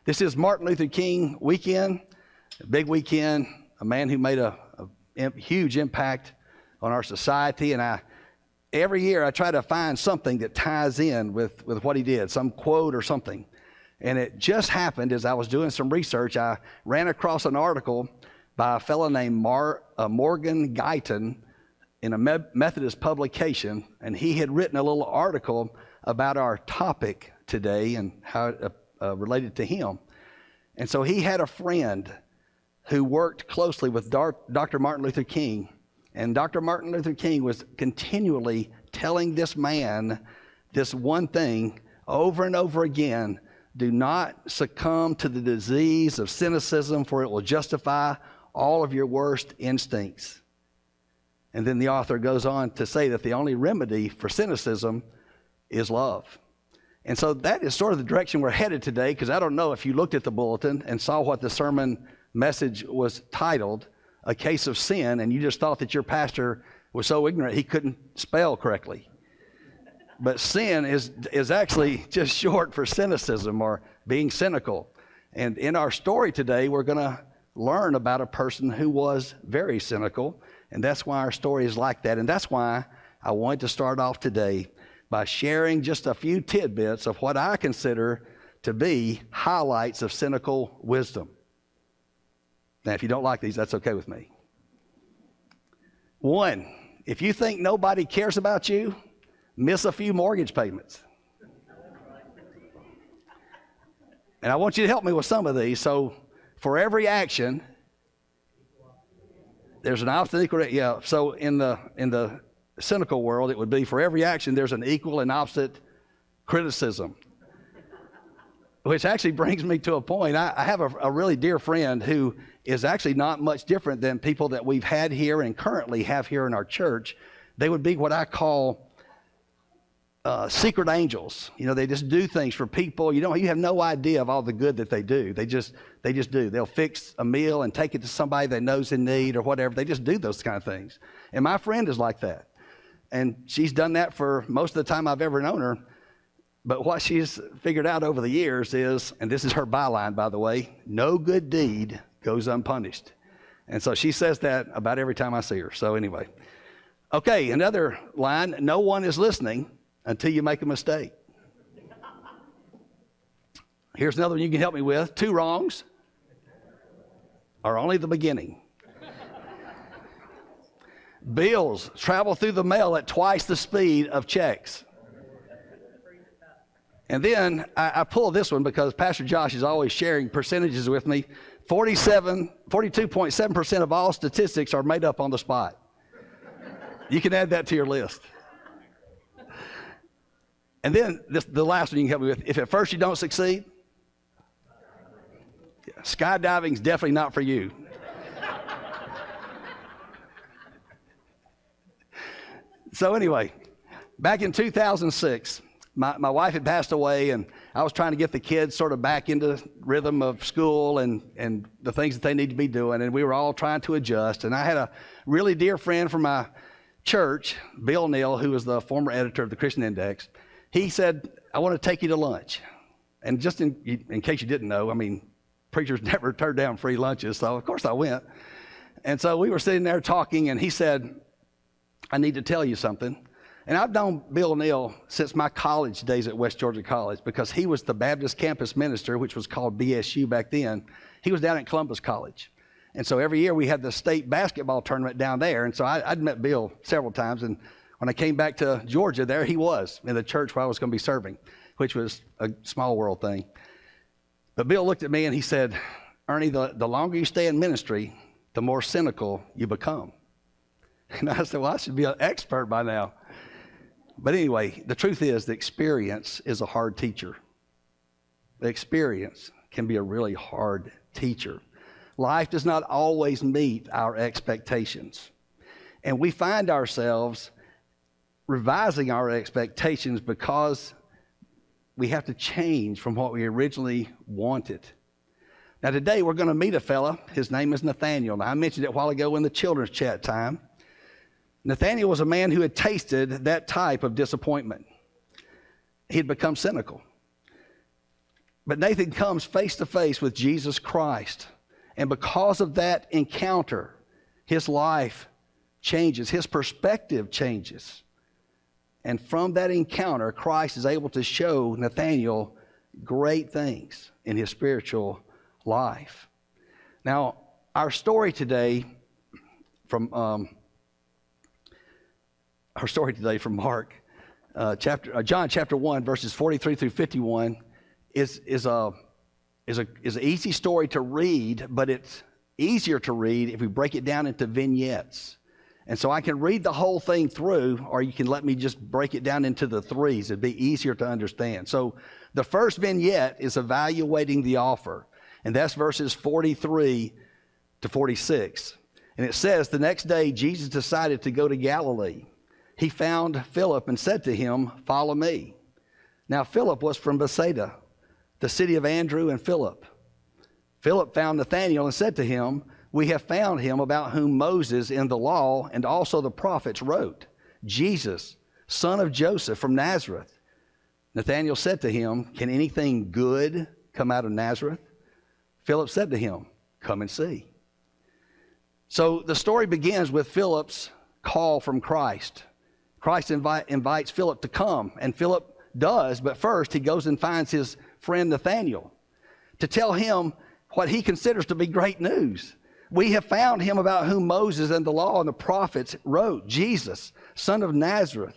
This is Martin Luther King weekend, a big weekend, a man who made a huge impact on our society. And every year I try to find something that ties in with what he did, some quote or something. And it just happened as I was doing some research, I ran across an article by a fellow named Morgan Guyton in a Methodist publication, and he had written a little article about our topic today and how it related to him. And so he had a friend who worked closely with Dr. Martin Luther King, and Dr. Martin Luther King was continually telling this man this one thing over and over again: do not succumb to the disease of cynicism, for it will justify all of your worst instincts. And then the author goes on to say that the only remedy for cynicism is love. And so that is sort of the direction we're headed today, because I don't know if you looked at the bulletin and saw what the sermon message was titled, A Case of Sin, and you just thought that your pastor was so ignorant he couldn't spell correctly. But sin is actually just short for cynicism, or being cynical. And in our story today, we're going to learn about a person who was very cynical, and that's why our story is like that. And that's why I wanted to start off today by sharing just a few tidbits of what I consider to be highlights of cynical wisdom. Now, if you don't like these, that's okay with me. 1, if you think nobody cares about you, miss a few mortgage payments. And I want you to help me with some of these. So, for every action, there's an opposite equal. Yeah. So in the cynical world, it would be for every action there's an equal and opposite criticism. Which actually brings me to a point. I have a really dear friend who is actually not much different than people that we've had here and currently have here in our church. They would be what I call secret angels. You know, they just do things for people. You have no idea of all the good that they do. They just do. They'll fix a meal and take it to somebody they know's in need or whatever. They just do those kind of things. And my friend is like that. And she's done that for most of the time I've ever known her. But what she's figured out over the years is, and this is her byline, by the way, no good deed goes unpunished. And so she says that about every time I see her. So anyway. Okay, another line, no one is listening until you make a mistake. Here's another one you can help me with. 2 wrongs are only the beginning. Bills travel through the mail at twice the speed of checks. And then I pull this one because Pastor Josh is always sharing percentages with me. 42.7% of all statistics are made up on the spot. You can add that to your list. And then the last one you can help me with, if at first you don't succeed, skydiving is definitely not for you. So anyway, back in 2006, my wife had passed away, and I was trying to get the kids sort of back into rhythm of school and the things that they need to be doing, and we were all trying to adjust. And I had a really dear friend from my church, Bill Neal, who was the former editor of the Christian Index. He said, I want to take you to lunch. And just in case you didn't know, I mean, preachers never turned down free lunches, so of course I went. And so we were sitting there talking, and he said, I need to tell you something. And I've known Bill Neal since my college days at West Georgia College, because he was the Baptist campus minister, which was called BSU back then. He was down at Columbus College. And so every year we had the state basketball tournament down there. And so I'd met Bill several times. And when I came back to Georgia, there he was in the church where I was going to be serving, which was a small world thing. But Bill looked at me and he said, Ernie, the longer you stay in ministry, the more cynical you become. And I said, well, I should be an expert by now. But anyway, the truth is the experience is a hard teacher. The experience can be a really hard teacher. Life does not always meet our expectations. And we find ourselves revising our expectations because we have to change from what we originally wanted. Now today we're going to meet a fella. His name is Nathaniel. Now I mentioned it a while ago in the children's chat time. Nathaniel was a man who had tasted that type of disappointment. He had become cynical. But Nathan comes face to face with Jesus Christ. And because of that encounter, his life changes, his perspective changes. And from that encounter, Christ is able to show Nathaniel great things in his spiritual life. Now, our story today from Mark, John chapter 1, verses 43 through 51, is an easy story to read, but it's easier to read if we break it down into vignettes. And so I can read the whole thing through, or you can let me just break it down into the threes. It'd be easier to understand. So the first vignette is evaluating the offer, and that's verses 43 to 46. And it says, the next day Jesus decided to go to Galilee. He found Philip and said to him, "Follow me." Now Philip was from Bethsaida, the city of Andrew and Philip. Philip found Nathanael and said to him, "We have found him about whom Moses in the law and also the prophets wrote, Jesus, son of Joseph from Nazareth." Nathanael said to him, "Can anything good come out of Nazareth?" Philip said to him, "Come and see." So the story begins with Philip's call from Christ. Christ invites Philip to come, and Philip does, but first he goes and finds his friend Nathaniel to tell him what he considers to be great news. We have found him about whom Moses and the law and the prophets wrote, Jesus, son of Nazareth,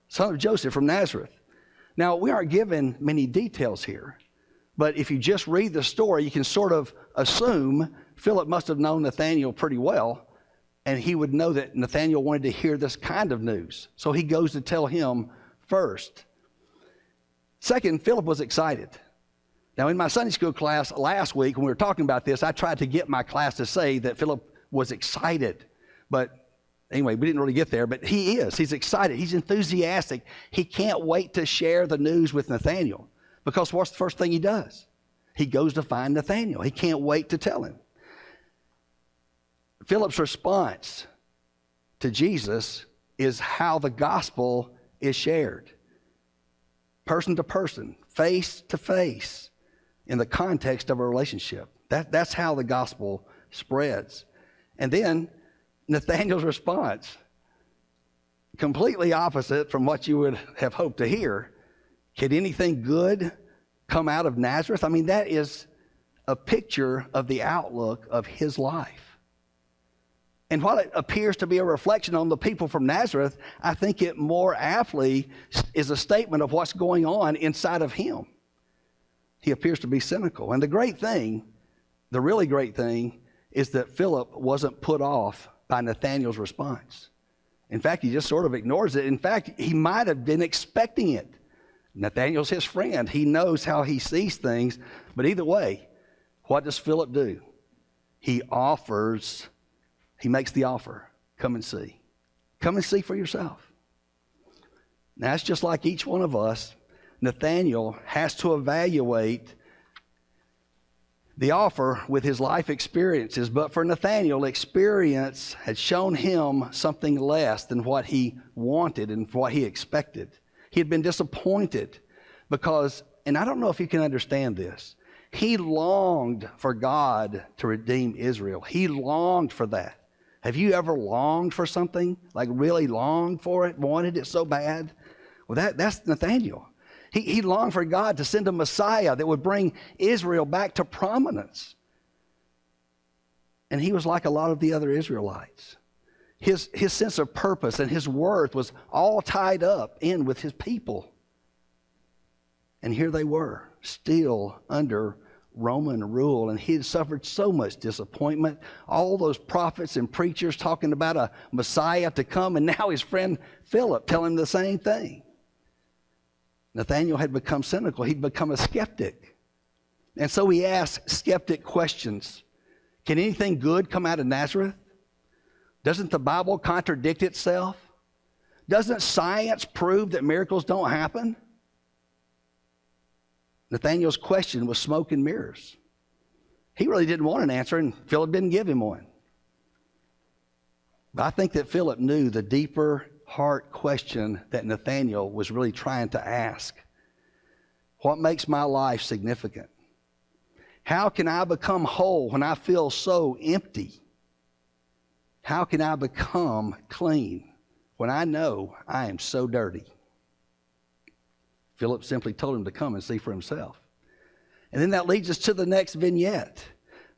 son of Joseph from Nazareth. Now, we aren't given many details here, but if you just read the story, you can sort of assume Philip must have known Nathaniel pretty well, and he would know that Nathaniel wanted to hear this kind of news. So he goes to tell him first. Second, Philip was excited. Now, in my Sunday school class last week, when we were talking about this, I tried to get my class to say that Philip was excited. But anyway, we didn't really get there, but he is. He's excited. He's enthusiastic. He can't wait to share the news with Nathaniel, because what's the first thing he does? He goes to find Nathaniel. He can't wait to tell him. Philip's response to Jesus is how the gospel is shared. Person to person, face to face, in the context of a relationship. That's how the gospel spreads. And then Nathaniel's response, completely opposite from what you would have hoped to hear. Can anything good come out of Nazareth? I mean, that is a picture of the outlook of his life. And while it appears to be a reflection on the people from Nazareth, I think it more aptly is a statement of what's going on inside of him. He appears to be cynical. And the really great thing, is that Philip wasn't put off by Nathaniel's response. In fact, he just sort of ignores it. In fact, he might have been expecting it. Nathaniel's his friend. He knows how he sees things. But either way, what does Philip do? He makes the offer. Come and see. Come and see for yourself. Now, it's just like each one of us. Nathaniel has to evaluate the offer with his life experiences. But for Nathaniel, experience had shown him something less than what he wanted and what he expected. He had been disappointed because, and I don't know if you can understand this, he longed for God to redeem Israel. He longed for that. Have you ever longed for something? Like really longed for it, wanted it so bad? Well, that's Nathaniel. He longed for God to send a Messiah that would bring Israel back to prominence. And he was like a lot of the other Israelites. His sense of purpose and his worth was all tied up in with his people. And here they were, still under Roman rule, and he had suffered so much disappointment. All those prophets and preachers talking about a Messiah to come, and now his friend Philip telling him the same thing. Nathaniel had become cynical. He'd become a skeptic. And so he asked skeptic questions. Can anything good come out of Nazareth? Doesn't the Bible contradict itself? Doesn't science prove that miracles don't happen? Nathaniel's question was smoke and mirrors. He really didn't want an answer, and Philip didn't give him one. But I think that Philip knew the deeper heart question that Nathaniel was really trying to ask. What makes my life significant? How can I become whole when I feel so empty? How can I become clean when I know I am so dirty? Philip simply told him to come and see for himself. And then that leads us to the next vignette,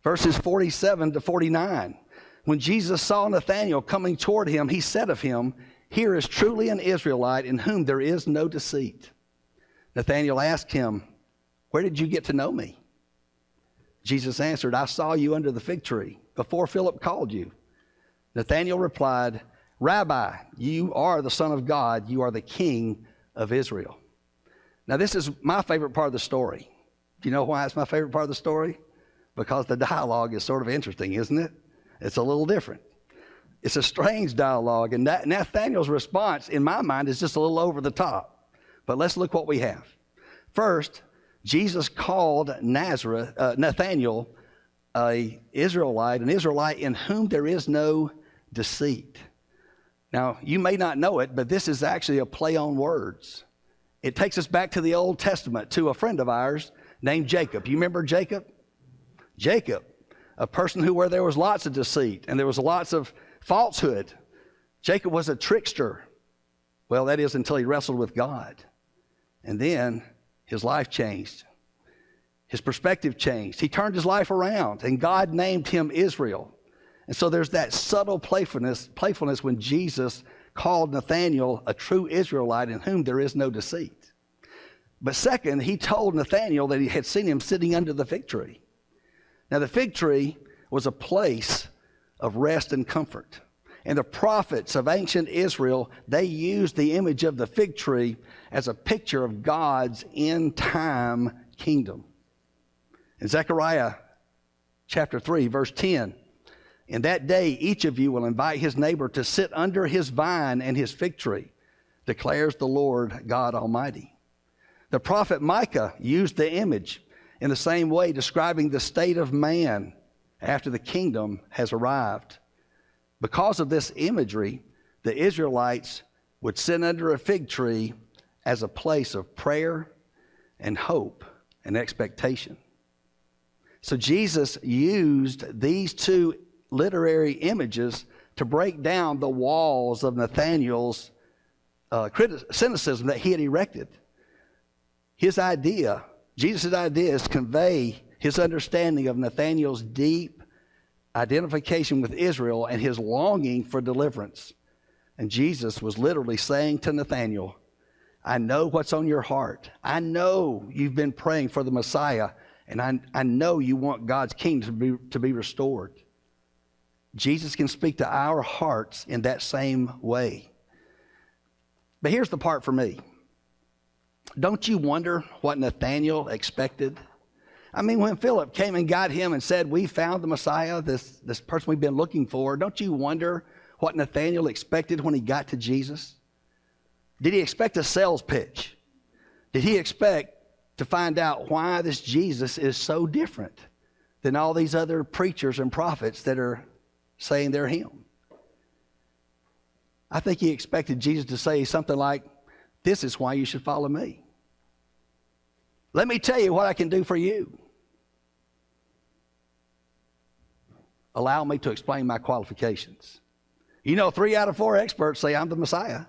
verses 47 to 49. When Jesus saw Nathanael coming toward him, he said of him, "Here is truly an Israelite in whom there is no deceit." Nathanael asked him, "Where did you get to know me?" Jesus answered, "I saw you under the fig tree before Philip called you." Nathanael replied, "Rabbi, you are the Son of God. You are the King of Israel." Now, this is my favorite part of the story. Do you know why it's my favorite part of the story? Because the dialogue is sort of interesting, isn't it? It's a little different. It's a strange dialogue, and Nathaniel's response, in my mind, is just a little over the top. But let's look what we have. First, Jesus called Nathanael an Israelite in whom there is no deceit. Now, you may not know it, but this is actually a play on words. It takes us back to the Old Testament, to a friend of ours named Jacob. You remember Jacob? Jacob, a person where there was lots of deceit and there was lots of falsehood. Jacob was a trickster. Well, that is until he wrestled with God. And then his life changed. His perspective changed. He turned his life around, and God named him Israel. And so there's that subtle playfulness when Jesus called Nathanael a true Israelite in whom there is no deceit. But second, he told Nathanael that he had seen him sitting under the fig tree. Now, the fig tree was a place of rest and comfort. And the prophets of ancient Israel, they used the image of the fig tree as a picture of God's end-time kingdom. In Zechariah chapter 3, verse 10, "In that day each of you will invite his neighbor to sit under his vine and his fig tree, declares the Lord God Almighty." The prophet Micah used the image in the same way, describing the state of man after the kingdom has arrived. Because of this imagery, the Israelites would sit under a fig tree as a place of prayer and hope and expectation. So Jesus used these two literary images to break down the walls of Nathaniel's cynicism that he had erected. Jesus' idea is to convey his understanding of Nathaniel's deep identification with Israel and his longing for deliverance. And Jesus was literally saying to Nathanael, "I know what's on your heart. I know you've been praying for the Messiah, and I know you want God's kingdom to be restored." Jesus can speak to our hearts in that same way. But here's the part for me. Don't you wonder what Nathanael expected? I mean, when Philip came and got him and said, "We found the Messiah, this person we've been looking for," don't you wonder what Nathanael expected when he got to Jesus? Did he expect a sales pitch? Did he expect to find out why this Jesus is so different than all these other preachers and prophets that are saying they're him? I think he expected Jesus to say something like, "This is why you should follow me. Let me tell you what I can do for you. Allow me to explain my qualifications." You know, 3 out of 4 experts say I'm the Messiah.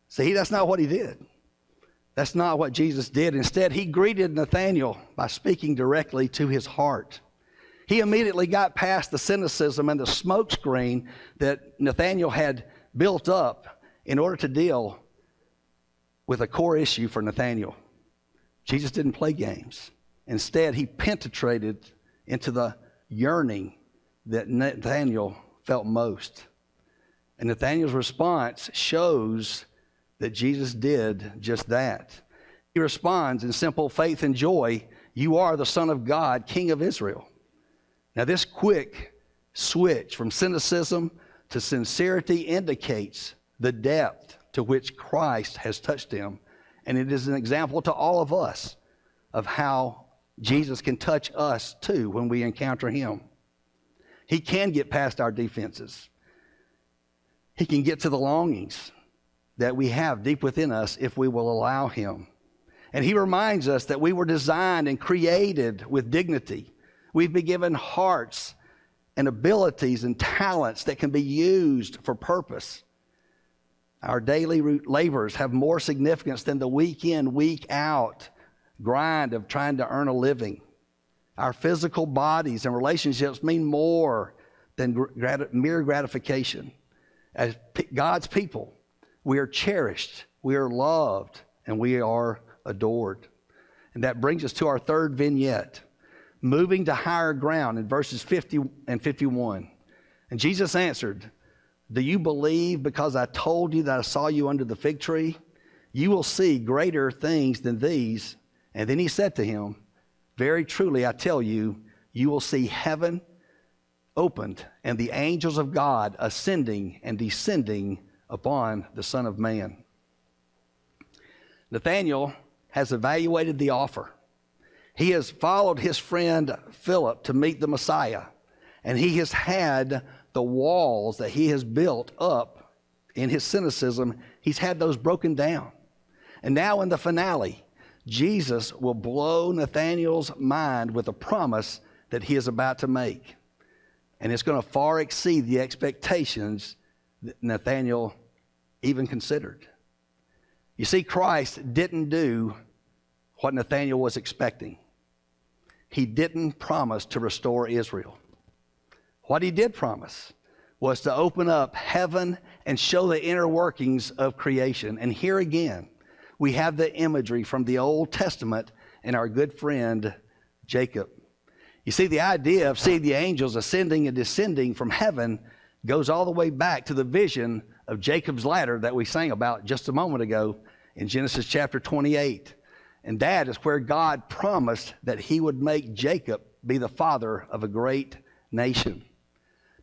See, that's not what he did. That's not what Jesus did. Instead, he greeted Nathanael by speaking directly to his heart. He immediately got past the cynicism and the smokescreen that Nathanael had built up in order to deal with a core issue for Nathanael. Jesus didn't play games. Instead, he penetrated into the yearning that Nathanael felt most. And Nathanael's response shows that Jesus did just that. He responds in simple faith and joy, "You are the Son of God, King of Israel." Now, this quick switch from cynicism to sincerity indicates the depth to which Christ has touched him. And it is an example to all of us of how Jesus can touch us too when we encounter him. He can get past our defenses. He can get to the longings. that we have deep within us if we will allow him. And he reminds us that we were designed and created with dignity. We've been given hearts and abilities and talents that can be used for purpose. Our daily labors have more significance than the week in, week out grind of trying to earn a living. Our physical bodies and relationships mean more than mere gratification. As God's people, we are cherished, we are loved, and we are adored. And that brings us to our third vignette, moving to higher ground in verses 50 and 51. And Jesus answered, "Do you believe because I told you that I saw you under the fig tree? You will see greater things than these." And then he said to him, "Very truly I tell you, you will see heaven opened and the angels of God ascending and descending upon the Son of Man." Nathaniel has evaluated the offer. He has followed his friend Philip to meet the Messiah, and he has had the walls that he has built up in his cynicism, he's had those broken down. And now in the finale, Jesus will blow Nathaniel's mind with a promise that he is about to make. And it's going to far exceed the expectations that Nathaniel even considered. You see, Christ didn't do what Nathaniel was expecting. He didn't promise to restore Israel. What he did promise was to open up heaven and show the inner workings of creation. And here again, we have the imagery from the Old Testament and our good friend Jacob. You see, the idea of seeing the angels ascending and descending from heaven goes all the way back to the vision of Jacob's ladder that we sang about just a moment ago in Genesis chapter 28. And that is where God promised that he would make Jacob be the father of a great nation.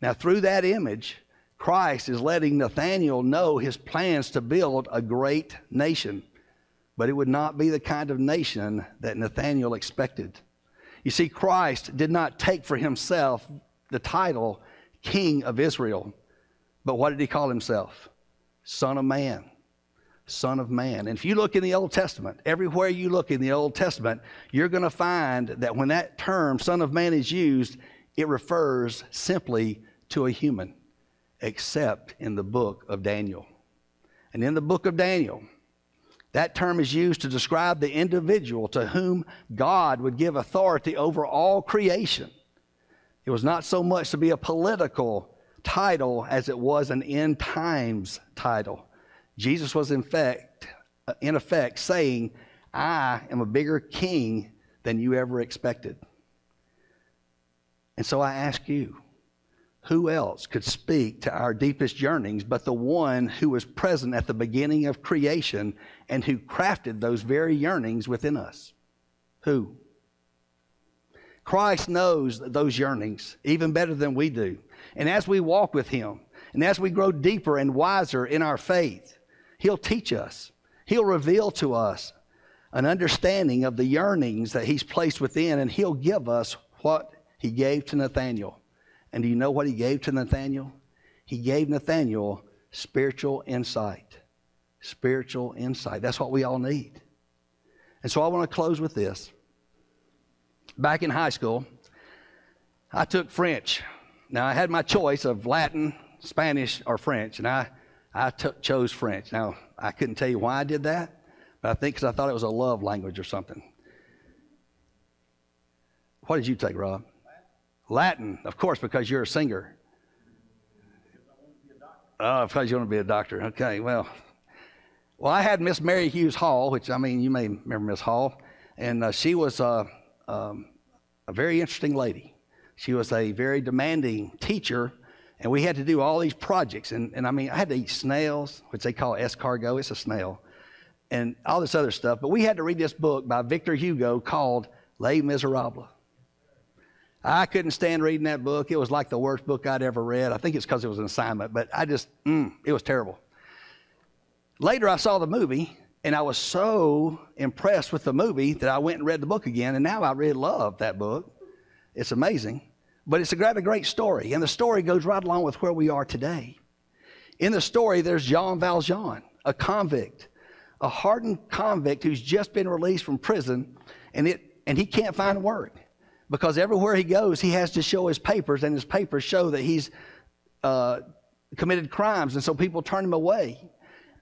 Now, through that image, Christ is letting Nathaniel know his plans to build a great nation. But it would not be the kind of nation that Nathaniel expected. You see, Christ did not take for himself the title King of Israel. But what did he call himself? Son of Man. Son of Man. And if you look in the Old Testament, everywhere you look in the Old Testament, you're going to find that when that term Son of Man is used, it refers simply to a human, except in the book of Daniel. And in the book of Daniel, that term is used to describe the individual to whom God would give authority over all creation. It was not so much to be a political title as it was an end times title. Jesus was in effect saying, "I am a bigger king than you ever expected." And so I ask you, who else could speak to our deepest yearnings but the one who was present at the beginning of creation and who crafted those very yearnings within us? Who? Christ knows those yearnings even better than we do. And as we walk with him, and as we grow deeper and wiser in our faith, he'll teach us. He'll reveal to us an understanding of the yearnings that he's placed within, and he'll give us what he gave to Nathaniel. And do you know what he gave to Nathaniel? He gave Nathaniel spiritual insight. Spiritual insight. That's what we all need. And so I want to close with this. Back in high school, I took French. Now, I had my choice of Latin, Spanish, or French, and I chose French. Now, I couldn't tell you why I did that, but I think because I thought it was a love language or something. What did you take, Rob? Latin, of course, because you're a singer. Oh, because you want to be a doctor. Okay, well, I had Miss Mary Hughes Hall, which, I mean, you may remember Miss Hall, and she was a very interesting lady. She was a very demanding teacher, and we had to do all these projects. And I mean, I had to eat snails, which they call escargot. It's a snail, and all this other stuff. But we had to read this book by Victor Hugo called Les Miserables. I couldn't stand reading that book. It was like the worst book I'd ever read. I think it's because it was an assignment, but it was terrible. Later, I saw the movie, and I was so impressed with the movie that I went and read the book again, and now I really love that book. It's amazing, but it's a great story, and the story goes right along with where we are today. In the story, there's Jean Valjean, a convict, a hardened convict who's just been released from prison, and he can't find work because everywhere he goes, he has to show his papers, and his papers show that he's committed crimes, and so people turn him away.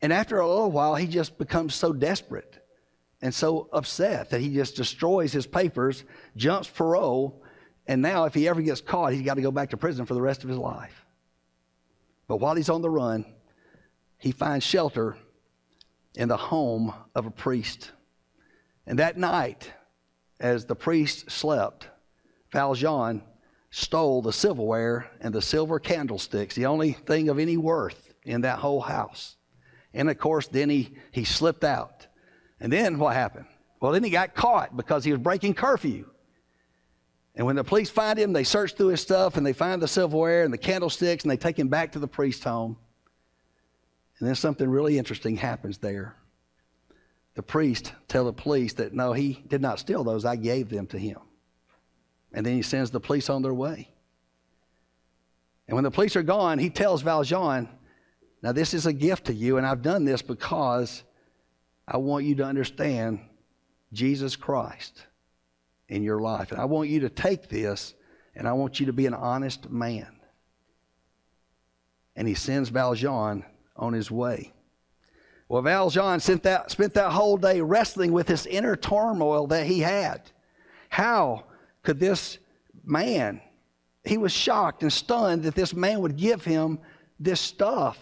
And after a little while, he just becomes so desperate and so upset that he just destroys his papers, jumps parole, and now if he ever gets caught, he's got to go back to prison for the rest of his life. But while he's on the run, he finds shelter in the home of a priest. And that night, as the priest slept, Valjean stole the silverware and the silver candlesticks, the only thing of any worth in that whole house. And of course, then he slipped out. And then what happened? Well, then he got caught because he was breaking curfew. And when the police find him, they search through his stuff and they find the silverware and the candlesticks, and they take him back to the priest's home. And then something really interesting happens there. The priest tells the police that, no, he did not steal those. I gave them to him. And then he sends the police on their way. And when the police are gone, he tells Valjean, now this is a gift to you, and I've done this because I want you to understand Jesus Christ in your life. And I want you to take this, and I want you to be an honest man. And he sends Valjean on his way. Well, Valjean spent that whole day wrestling with this inner turmoil that he had. How could this man, he was shocked and stunned that this man would give him this stuff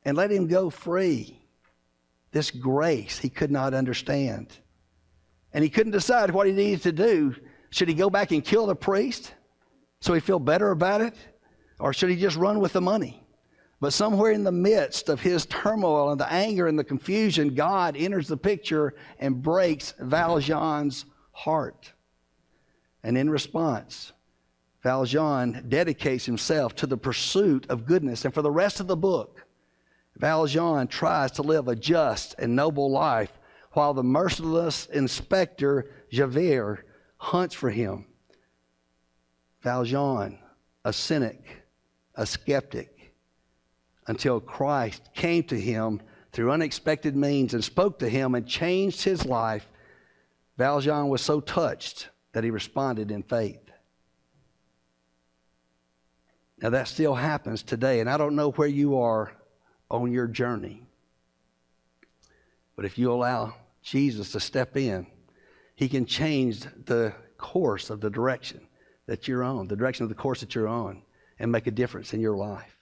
and let him go free. This grace he could not understand. And he couldn't decide what he needed to do. Should he go back and kill the priest so he'd feel better about it? Or should he just run with the money? But somewhere in the midst of his turmoil and the anger and the confusion, God enters the picture and breaks Valjean's heart. And in response, Valjean dedicates himself to the pursuit of goodness. And for the rest of the book, Valjean tries to live a just and noble life while the merciless Inspector Javert hunts for him. Valjean, a cynic, a skeptic, until Christ came to him through unexpected means and spoke to him and changed his life. Valjean was so touched that he responded in faith. Now that still happens today, and I don't know where you are on your journey. But if you allow Jesus to step in, he can change the course of the direction that you're on, the direction of the course that you're on, and make a difference in your life.